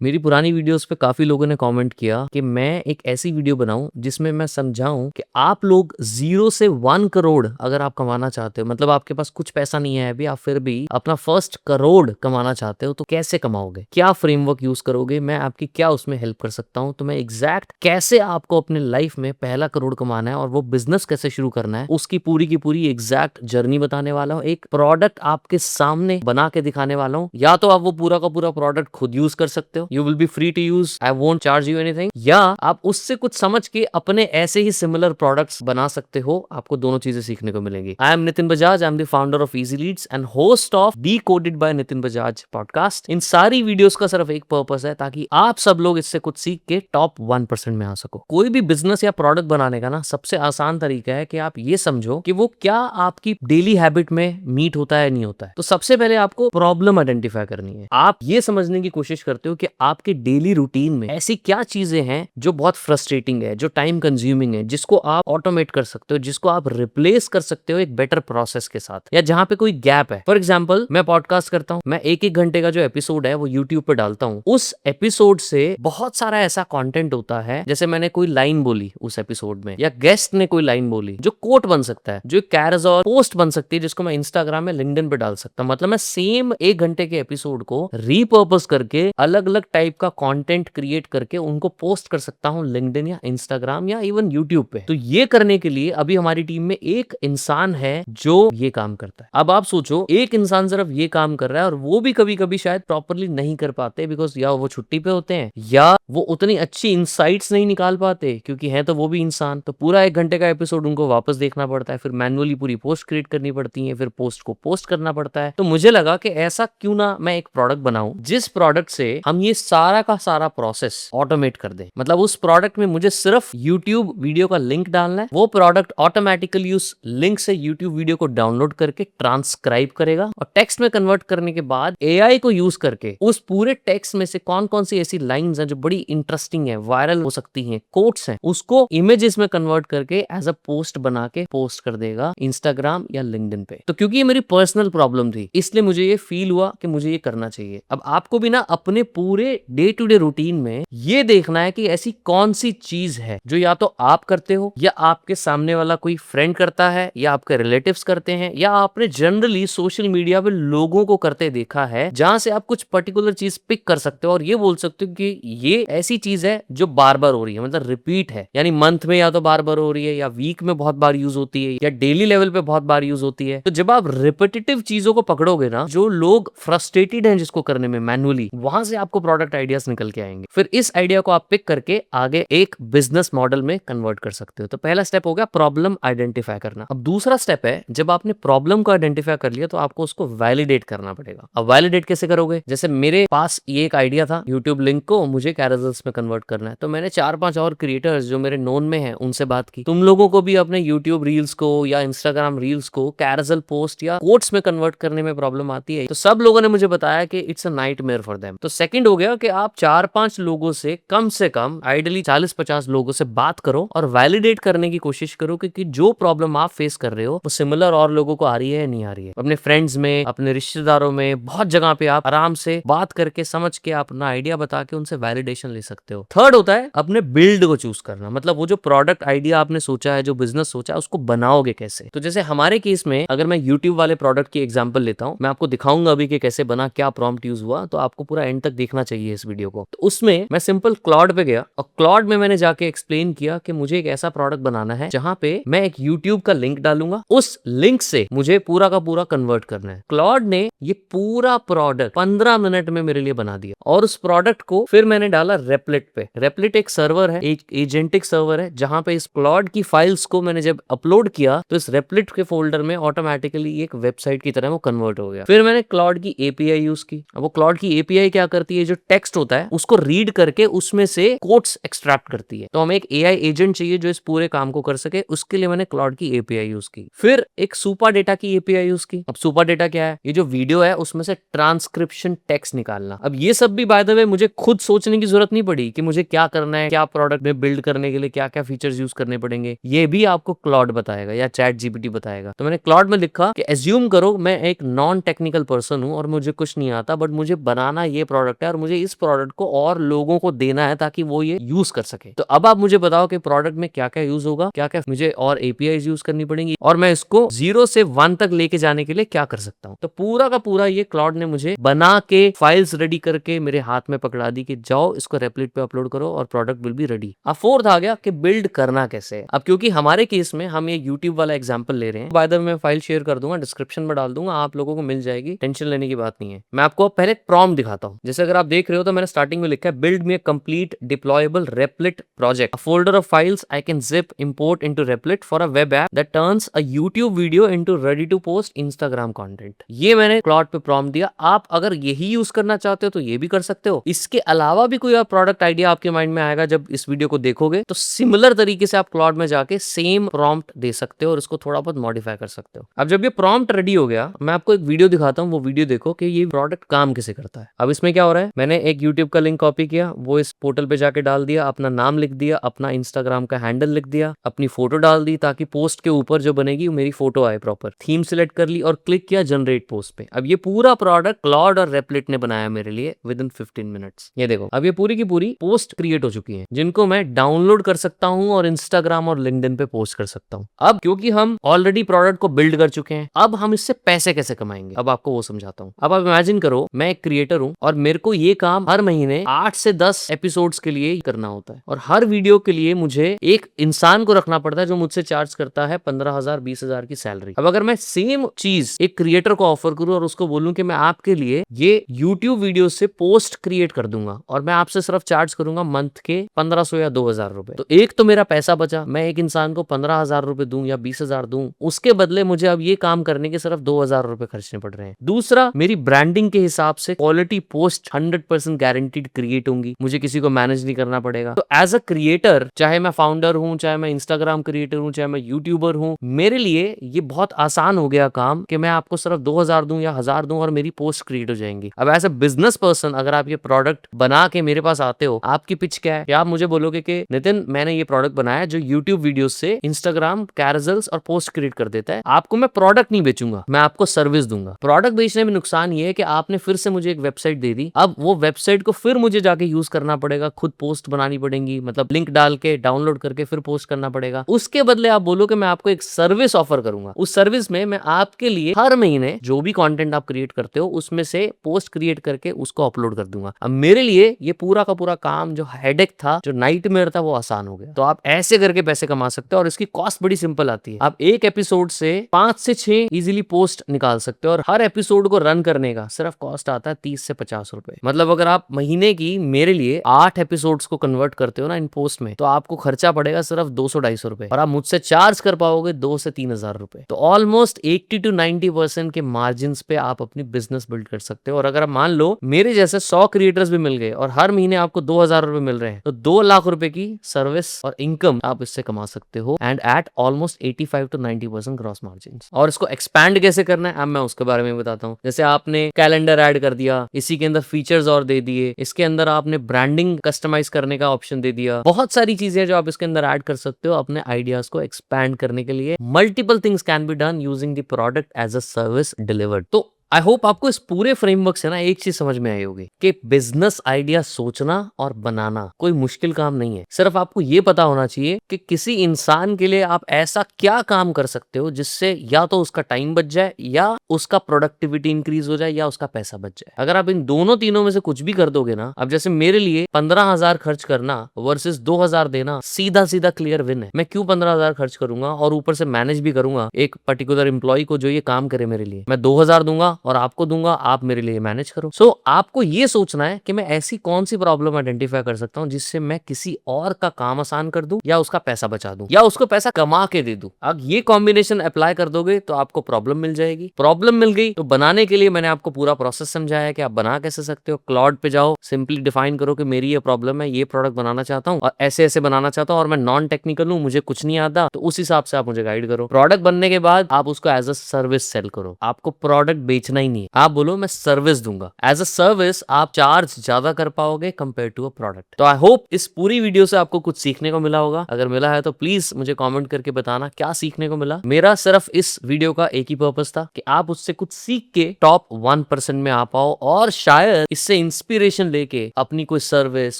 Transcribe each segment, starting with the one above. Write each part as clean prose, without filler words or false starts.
मेरी पुरानी वीडियोस पे काफी लोगों ने कमेंट किया कि मैं एक ऐसी वीडियो बनाऊं जिसमें मैं समझाऊं कि आप लोग 0 से 1 करोड़ अगर आप कमाना चाहते हो, मतलब आपके पास कुछ पैसा नहीं है अभी, आप फिर भी अपना फर्स्ट करोड़ कमाना चाहते हो, तो कैसे कमाओगे, क्या फ्रेमवर्क यूज करोगे, मैं आपकी क्या उसमें हेल्प कर सकता हूं। तो मैं एग्जैक्ट कैसे आपको अपने लाइफ में पहला करोड़ कमाना है और वो बिजनेस कैसे शुरू करना है उसकी पूरी की पूरी एग्जैक्ट जर्नी बताने वाला हूँ। एक प्रोडक्ट आपके सामने बना के दिखाने वाला हूँ। या तो आप वो पूरा का पूरा प्रोडक्ट खुद यूज कर सकते हो, you will be free to use, I won't charge you anything, या आप उससे कुछ समझ के अपने ऐसे ही सिमिलर प्रोडक्ट्स बना सकते हो। आपको दोनों चीजें सीखने को मिलेंगी। I am Nitin Bajaj, I am the founder of Easy Leads and host of Decoded by Nitin Bajaj podcast. इन सारी वीडियोस का सिर्फ एक पर्पस है, ताकि आप सब लोग इससे कुछ सीख के टॉप 1% में आ सको। कोई भी बिजनेस या प्रोडक्ट बनाने का ना सबसे आसान तरीका है कि आप ये समझो कि वो क्या आपकी डेली हैबिट में मीट होता है नहीं होता है। तो सबसे पहले आपको प्रॉब्लम आइडेंटिफाई करनी है। आप ये समझने की कोशिश करते हो कि आपके डेली रूटीन में ऐसी क्या चीजें हैं जो बहुत फ्रस्ट्रेटिंग है, जो टाइम कंज्यूमिंग है, जिसको आप ऑटोमेट कर सकते हो, जिसको आप रिप्लेस कर सकते हो एक बेटर प्रोसेस के साथ, या जहां पे कोई गैप है। फॉर एग्जाम्पल, मैं पॉडकास्ट करता हूं, मैं एक घंटे का जो एपिसोड है वो यूट्यूब पे डालता हूं। उस एपिसोड से बहुत सारा ऐसा कंटेंट होता है, जैसे मैंने कोई लाइन बोली उस एपिसोड में, या गेस्ट ने कोई लाइन बोली, जो कोट बन सकता है, जो कैरोसेल पोस्ट बन सकती है, जिसको मैं इंस्टाग्राम में, लिंक्डइन पे डाल सकता हूं। मतलब मैं सेम 1 घंटे के एपिसोड को रीपर्पस करके अलग अलग टाइप का कंटेंट क्रिएट करके उनको पोस्ट कर सकता हूं लिंक्डइन या इंस्टाग्राम या इवन यूट्यूब पे। तो ये करने के लिए अभी हमारी टीम में एक इंसान है जो ये काम करता है। अब आप सोचो, एक इंसान सिर्फ ये काम कर रहा है, और वो भी कभी कभी शायद प्रॉपरली नहीं कर पाते, बिकॉज या वो छुट्टी पे होते हैं, या वो उतनी अच्छी इंसाइट्स नहीं निकाल पाते, क्योंकि है तो वो भी इंसान। तो पूरा 1 घंटे का एपिसोड उनको वापस देखना पड़ता है, फिर मैनुअली पूरी पोस्ट क्रिएट करनी पड़ती है, फिर पोस्ट को पोस्ट करना पड़ता है। तो मुझे लगा कि ऐसा क्यों ना मैं एक प्रोडक्ट बनाऊं जिस प्रोडक्ट से हम ये सारा का सारा प्रोसेस ऑटोमेट कर दें। मतलब उस प्रोडक्ट में मुझे सिर्फ यूट्यूब वीडियो का लिंक डालना है, वो प्रोडक्ट ऑटोमेटिकली उस लिंक से यूट्यूब वीडियो को डाउनलोड करके ट्रांसक्राइब करेगा, और टेक्स्ट में कन्वर्ट करने के बाद एआई को यूज करके उस पूरे टेक्स्ट में से कौन कौन सी ऐसी लाइंस हैं जो बड़ी इंटरेस्टिंग है, वायरल हो सकती हैं, कोट्स हैं, उसको इमेजेस में कन्वर्ट करके एज अ पोस्ट बना के पोस्ट कर देगा इंस्टाग्राम या लिंक्डइन पे। तो क्योंकि ये मेरी पर्सनल प्रॉब्लम थी, इसलिए मुझे ये फील हुआ कि मुझे ये करना चाहिए। अब आपको भी ना अपने पूरे डे टू डे रूटीन में ये देखना है कि ऐसी कौन सी चीज है जो या तो आप करते हो, या आपके सामने वाला कोई फ्रेंड करता है, या आपके रिलेटिव्स करते हैं, या आपने जनरली सोशल मीडिया पे लोगों को करते देखा है, जहां से आप कुछ पर्टिकुलर चीज पिक कर सकते हो और ये बोल सकते हो कि ये ऐसी चीज है जो बार बार हो रही है, मतलब रिपीट है, यानी मंथ में या तो बार बार हो रही है, या वीक में बहुत बार यूज होती है, या डेली लेवल पे बहुत बार यूज होती है। तो जब आप रिपीटेटिव चीजों को पकड़ोगे ना, जो लोग फ्रस्ट्रेटेड हैं जिसको करने में मैनुअली, वहां से आपको प्रोडक्ट आइडियाज निकल के आएंगे। फिर इस आइडिया को आप पिक करके आगे एक बिजनेस मॉडल में कन्वर्ट कर सकते हो। तो पहला स्टेप हो गया प्रॉब्लम आइडेंटिफाई करना। अब दूसरा स्टेप है, जब आपने प्रॉब्लम को आइडेंटिफाई कर लिया तो आपको उसको वैलिडेट करना पड़ेगा। अब वैलिडेट कैसे करोगे? जैसे मेरे पास ये एक आइडिया था, यूट्यूब लिंक को मुझे कैरोसेल्स में कन्वर्ट करना है, तो मैंने 4-5 और क्रिएटर्स जो मेरे नोन में हैं उनसे बात की। तुम लोगों को भी अपने यूट्यूब रील्स को या इंस्टाग्राम रील्स को कैरोसेल पोस्ट या कोट्स में कन्वर्ट करने में प्रॉब्लम आती है? तो सब लोगों ने मुझे बताया कि it's a nightmare for them. तो सेकंड हो गया कि आप 4-5 लोगों से कम आइडियली 40-50 लोगों से बात करो और वैलिडेट करने की कोशिश करो कि जो प्रॉब्लम आप फेस कर रहे हो वो सिमिलर और लोगों को आ रही है या नहीं आ रही है। अपने फ्रेंड्स में, अपने रिश्तेदारों में, बहुत जगह पे आप आराम से बात करके, समझ के, अपना आइडिया बता के उनसे वैलिडेशन ले सकते हो। थर्ड होता है अपने बिल्ड को चूज करना। मतलब वो जो प्रोडक्ट आइडिया आपने सोचा है, जो बिजनेस सोचा है, उसको बनाओगे कैसे। तो जैसे हमारे केस में अगर मैं यूट्यूब वाले प्रोडक्ट की एग्जांपल लेता हूं, मैं आपको दिखाऊंगा अभी कि कैसे बना, क्या प्रॉम्प्ट यूज हुआ, तो आपको पूरा एंड तक देखना चाहिए इस वीडियो को। तो उसमें मैं सिंपल क्लॉड पे गया और क्लॉड में मैंने जाके एक्सप्लेन किया कि मुझे एक ऐसा प्रोडक्ट बनाना है जहां पे मैं एक यूट्यूब का लिंक डालूंगा, उस लिंक से मुझे पूरा का पूरा कन्वर्ट करना है। क्लॉड ने ये पूरा प्रोडक्ट 15 मिनट में मेरे लिए बना दिया, और उस प्रोडक्ट को फिर मैंने डाला रेपलेट पे। रेपलेट एक सर्वर है, एक एजेंटिक सर्वर है, जहां पे इस क्लॉड की फाइल्स को मैंने जब अपलोड किया तो इस रेपलेट के फोल्डर में ऑटोमेटिकली एक वेबसाइट की तरह वो कन्वर्ट हो गया। फिर मैंने क्लॉड की एपीआई यूज की। अब वो क्लॉड की एपीआई क्या करती है, जो टेक्स्ट होता है उसको रीड करके उसमें से कोट्स एक्सट्रैक्ट करती है। तो हमें एक एआई एजेंट चाहिए जो इस पूरे काम को कर सके, उसके लिए मैंने क्लॉड की एपीआई यूज की। फिर एक सुपर डेटा की एपीआई यूज की। अब सुपर डेटा क्या है? ये जो वीडियो है उसमें से ट्रांसक्रिप्शन टेक्स्ट निकालना। अब ये सब भी बाय द वे मुझे खुद सोचने की जरूरत नहीं पड़ी कि मुझे क्या करना है, क्या प्रोडक्ट में बिल्ड करने के लिए क्या क्या फीचर्स यूज करने पड़ेंगे, ये भी आपको क्लॉड बताएगा या चैट जीपीटी बताएगा। तो मैंने क्लॉड में लिखा कि एज्यूम करो मैं एक नॉन टेक्निकल पर्सन हूं और मुझे कुछ नहीं आता, बट मुझे बनाना ये प्रोडक्ट है और मुझे मुझे इस प्रोडक्ट को और लोगों को देना है ताकि वो ये यूज कर सके। तो अब आप मुझे बताओ कि प्रोडक्ट में क्या क्या यूज होगा, क्या क्या मुझे और एपीआई यूज करनी पड़ेंगी, और मैं इसको 0 से 1 तक लेके जाने के लिए क्या कर सकता हूँ। तो पूरा का पूरा ये क्लाउड ने मुझे बना के फाइल्स रेडी करके मेरे हाथ में पकड़ा दी कि जाओ इसको रेपलेट पे अपलोड करो और प्रोडक्ट विल बी रेडी। अब फोर्थ आ गया कि बिल्ड करना कैसे। अब क्योंकि हमारे केस में हम ये यूट्यूब वाला एग्जांपल ले रहे हैं, बाय द वे मैं फाइल शेयर कर दूंगा, डिस्क्रिप्शन में डाल दूंगा, आप लोगों को मिल जाएगी, टेंशन लेने की बात नहीं है। मैं आपको पहले प्रॉम्प्ट दिखाता हूं। जैसे अगर आप देख रहे हो तो मैंने स्टार्टिंग में लिखा है build me a complete deployable Replit project, a folder of files I can zip import into Replit for a web app that turns a YouTube video into ready to post Instagram content. ये मैंने cloud पे prompt दिया। आप अगर यही use करना चाहते हो तो ये भी कर सकते हो। इसके अलावा भी कोई प्रोडक्ट आइडिया आपके माइंड में आएगा जब इस वीडियो को देखोगे तो सिमिलर तरीके से आप क्लाउड में जाके सेम प्रॉम्प्ट दे सकते हो और इसको थोड़ा बहुत मॉडिफाई कर सकते हो। अब जब ये प्रॉम्प्ट रेडी हो गया, मैं आपको एक वीडियो दिखाता हूँ, वो वीडियो देखो कि ये प्रोडक्ट काम कैसे करता है। अब इसमें क्या हो रहा है, मैंने एक यूट्यूब का लिंक कॉपी किया, वो इस पोर्टल पे जाके डाल दिया, अपना नाम लिख दिया, अपना इंस्टाग्राम का हैंडल लिख दिया, अपनी फोटो डाल दी ताकि पोस्ट के ऊपर जो बनेगी मेरी फोटो आए प्रॉपर, थीम सिलेक्ट कर ली और क्लिक किया जनरेट पोस्ट पे। अब ये पूरा प्रोडक्ट क्लाउड और रेपलेट ने बनाया मेरे लिए विद इन 15 मिनट्स। ये देखो अब ये पूरी की पूरी पोस्ट क्रिएट हो चुकी है जिनको मैं डाउनलोड कर सकता हूं और इंस्टाग्राम और लिंक्डइन पे पोस्ट कर सकता हूं। अब क्योंकि हम ऑलरेडी प्रोडक्ट को बिल्ड कर चुके हैं, अब हम इससे पैसे कैसे कमाएंगे, अब आपको वो समझाता हूं। अब आप इमेजिन करो मैं एक क्रिएटर हूं और मेरे को ये काम हर महीने 8 से 10 एपिसोड्स के लिए करना होता है और हर वीडियो के लिए मुझे एक इंसान को रखना पड़ता है जो मुझसे चार्ज करता है 15,000 20,000 की सैलरी। अब अगर मैं सेम चीज एक क्रिएटर को ऑफर करूं और उसको बोलूं कि मैं आपके लिए ये यूट्यूब वीडियो से पोस्ट क्रिएट कर दूंगा और मैं आपसे सिर्फ चार्ज करूंगा मंथ के 1500 या 2,000 रुपए, तो एक तो मेरा पैसा बचा, मैं एक इंसान को 15,000 रुपए दूं या 20,000 दूं, उसके बदले मुझे अब ये काम करने के सिर्फ 2,000 रुपए खर्चने पड़ रहे हैं। दूसरा, मेरी ब्रांडिंग के हिसाब से क्वालिटी पोस्ट 100% गारंटीड क्रिएट होंगी, मुझे किसी को मैनेज नहीं करना पड़ेगा। तो एज अ क्रिएटर, चाहे मैं फाउंडर हूं, चाहे मैं इंस्टाग्राम क्रिएटर हूं, चाहे मैं यूट्यूबर हूं, मेरे लिए ये बहुत आसान हो गया काम कि मैं आपको सिर्फ 2,000 दूं या 1,000 दूं और मेरी पोस्ट क्रिएट हो जाएंगी। अब एज अ बिजनेस पर्सन अगर आप ये प्रोडक्ट बना के मेरे पास आते हो, आपकी पिच क्या है कि आप मुझे बोलोगे कि नितिन मैंने ये प्रोडक्ट बनाया जो यूट्यूब वीडियोस से इंस्टाग्राम कैरोसेल्स और पोस्ट क्रिएट कर देता है। आपको मैं प्रोडक्ट नहीं बेचूंगा, मैं आपको सर्विस दूंगा। प्रोडक्ट बेचने में नुकसान ये है कि आपने फिर से मुझे एक वेबसाइट दे दी, अब वो वेबसाइट को फिर मुझे जाके यूज करना पड़ेगा, खुद पोस्ट बनानी पड़ेगी, मतलब लिंक डाल के डाउनलोड करके फिर पोस्ट करना पड़ेगा। उसके बदले आप बोलो कि मैं आपको एक सर्विस ऑफर करूंगा, उस सर्विस में मैं आपके लिए हर महीने जो भी कंटेंट आप क्रिएट करते हो उसमें से पोस्ट क्रिएट करके उसको अपलोड कर दूंगा। अब मेरे लिए ये पूरा का पूरा काम जो हेडेक था, जो नाइटमेयर था, वो आसान हो गया। तो आप ऐसे करके पैसे कमा सकते हो और इसकी कॉस्ट बड़ी सिंपल आती है। आप एक एपिसोड से 5 से 6 इजीली पोस्ट निकाल सकते हो और हर एपिसोड को रन करने का सिर्फ कॉस्ट आता है 30 से 50 रुपए। मतलब अगर आप महीने की मेरे लिए 8 एपिसोड्स को कन्वर्ट करते हो ना इन पोस्ट में, तो आपको खर्चा पड़ेगा सिर्फ 200-250 रुपए और आप मुझसे चार्ज कर पाओगे 2 से 3,000 रुपए। तो ऑलमोस्ट 80 to 90% के मार्जिन पे आप अपनी बिजनेस बिल्ड कर सकते हो। और अगर आप मान लो मेरे जैसे 100 क्रिएटर्स भी मिल गए और हर महीने आपको 2,000 रुपए मिल रहे हैं, तो 2 लाख रुपए की सर्विस और इनकम आप इससे कमा सकते हो and eight almost 85 to 90% gross margin. और इसको एक्सपैंड कैसे करना है अब मैं उसके बारे में बताता हूँ। जैसे आपने कैलेंडर ऐड कर दिया, इसी के अंदर फीचर्स और दे दिए, इसके अंदर आपने ब्रांडिंग कस्टमाइज करने का ऑप्शन दे दिया, बहुत सारी चीजें जो आप इसके अंदर ऐड कर सकते हो अपने आइडियाज को एक्सपैंड करने के लिए। Multiple things can be done using the product as a service delivered. तो आई होप आपको इस पूरे फ्रेमवर्क से ना एक चीज समझ में आई होगी कि बिजनेस आइडिया सोचना और बनाना कोई मुश्किल काम नहीं है। सिर्फ आपको ये पता होना चाहिए कि किसी इंसान के लिए आप ऐसा क्या काम कर सकते हो जिससे या तो उसका टाइम बच जाए या उसका प्रोडक्टिविटी इंक्रीज हो जाए या उसका पैसा बच जाए। अगर आप इन दोनों तीनों में से कुछ भी कर दोगे ना, अब जैसे मेरे लिए 15,000 खर्च करना वर्सेस 2,000 देना सीधा सीधा क्लियर विन है। मैं क्यों 15,000 खर्च करूंगा और ऊपर से मैनेज भी करूंगा एक पर्टिकुलर एम्प्लॉय को जो ये काम करे मेरे लिए। मैं 2,000 दूंगा और आपको दूंगा, आप मेरे लिए मैनेज करो। सो आपको ये सोचना है कि मैं ऐसी कौन सी प्रॉब्लम आइडेंटिफाई कर सकता हूं जिससे मैं किसी और का काम आसान कर दूं या उसका पैसा बचा दूं या उसको पैसा कमा के दे दूं। अब ये कॉम्बिनेशन अप्लाई कर दोगे तो आपको प्रॉब्लम मिल जाएगी। प्रॉब्लम मिल गई तो बनाने के लिए मैंने आपको पूरा प्रोसेस समझाया कि आप बना कैसे सकते हो। क्लाउड पे जाओ, सिंपली डिफाइन करो कि मेरी ये प्रॉब्लम है, ये प्रोडक्ट बनाना चाहता हूँ और ऐसे ऐसे बनाना चाहता हूँ और मैं नॉन टेक्निकल हूँ, मुझे कुछ नहीं आता, तो उस हिसाब से आप मुझे गाइड करो। प्रोडक्ट बनने के बाद आप उसको एज अ सर्विस सेल करो। आपको प्रोडक्ट बेचना बेचना ही नहीं है, आप बोलो मैं सर्विस दूंगा। एज अ सर्विस आप चार्ज ज्यादा कर पाओगे कंपेयर टू अ प्रोडक्ट। तो आई होप इस पूरी वीडियो से आपको कुछ सीखने को मिला होगा। अगर मिला है तो प्लीज मुझे कमेंट करके बताना क्या सीखने को मिला। मेरा सिर्फ इस वीडियो का एक ही पर्पस था कि आप उससे कुछ सीख के टॉप 1% में आ पाओ और शायद इससे इंस्पिरेशन लेके अपनी कोई सर्विस,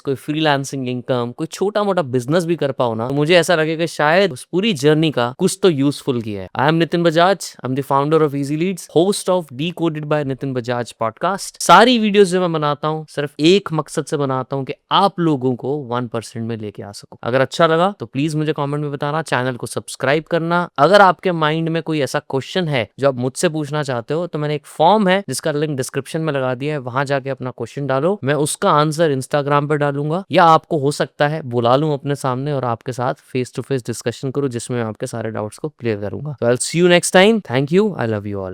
कोई फ्रीलांसिंग इनकम, कोई छोटा मोटा बिजनेस भी कर पाओ ना। तो मुझे ऐसा लगे कि शायद उस पूरी जर्नी का कुछ तो यूजफुल किया है। I am Nitin Bajaj, I am the founder of Easy Leads, host of Decoded by Nitin Bajaj podcast. सारी वीडियोस जो मैं बनाता हूँ सिर्फ एक मकसद से बनाता हूँ कि आप लोगों को 1% में लेके आ सकूं। अगर अच्छा लगा तो प्लीज मुझे कमेंट में बताना, चैनल को सब्सक्राइब करना। अगर आपके माइंड में कोई ऐसा क्वेश्चन है जो आप मुझसे पूछना चाहते हो तो मैंने एक फॉर्म है जिसका लिंक डिस्क्रिप्शन में लगा दिया है, वहां जाके अपना क्वेश्चन डालो। मैं उसका आंसर इंस्टाग्राम पर डालूंगा या आपको हो सकता है बुला लूं अपने सामने और आपके साथ फेस टू फेस डिस्कशन करूं जिसमें मैं आपके सारे डाउट्स को क्लियर करूंगा। तो I will see you next time. Thank you, I love you all.